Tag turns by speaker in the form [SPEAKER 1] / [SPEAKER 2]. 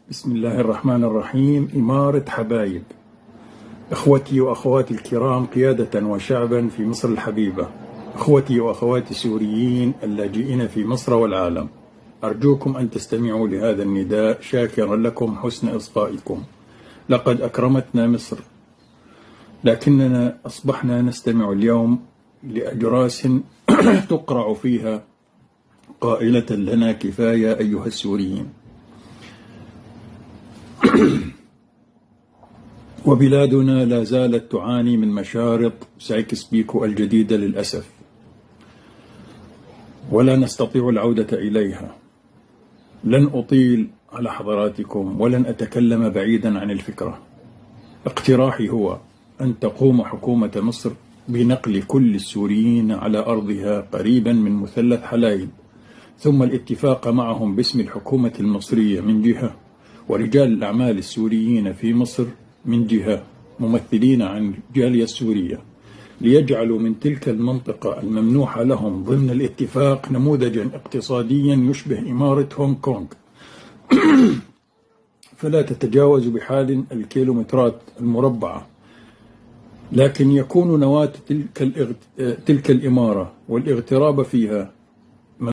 [SPEAKER 1] بسم الله الرحمن الرحيم. إمارة حبايب، إخوتي وأخواتي الكرام قيادة وشعبا في مصر الحبيبة، إخوتي وأخواتي السوريين اللاجئين في مصر والعالم، أرجوكم أن تستمعوا لهذا النداء شاكرا لكم حسن إصغائكم. لقد أكرمتنا مصر، لكننا أصبحنا نستمع اليوم لأجراس تقرع فيها قائلة لنا كفاية أيها السوريين. وبلادنا لا زالت تعاني من مشارط سايكس بيكو الجديدة للأسف، ولا نستطيع العودة إليها. لن أطيل على حضراتكم ولن أتكلم بعيدا عن الفكرة. اقتراحي هو أن تقوم حكومة مصر بنقل كل السوريين على أرضها قريبا من مثلث حلايب، ثم الاتفاق معهم باسم الحكومة المصرية من جهة، ورجال الأعمال السوريين في مصر من جهة، ممثلين عن الجالية السورية، ليجعلوا من تلك المنطقة الممنوحة لهم ضمن الاتفاق نموذجا اقتصاديا يشبه إمارة هونغ كونغ، فلا تتجاوز بحال الكيلومترات المربعة، لكن يكون نواة تلك الإمارة والاغتراب فيها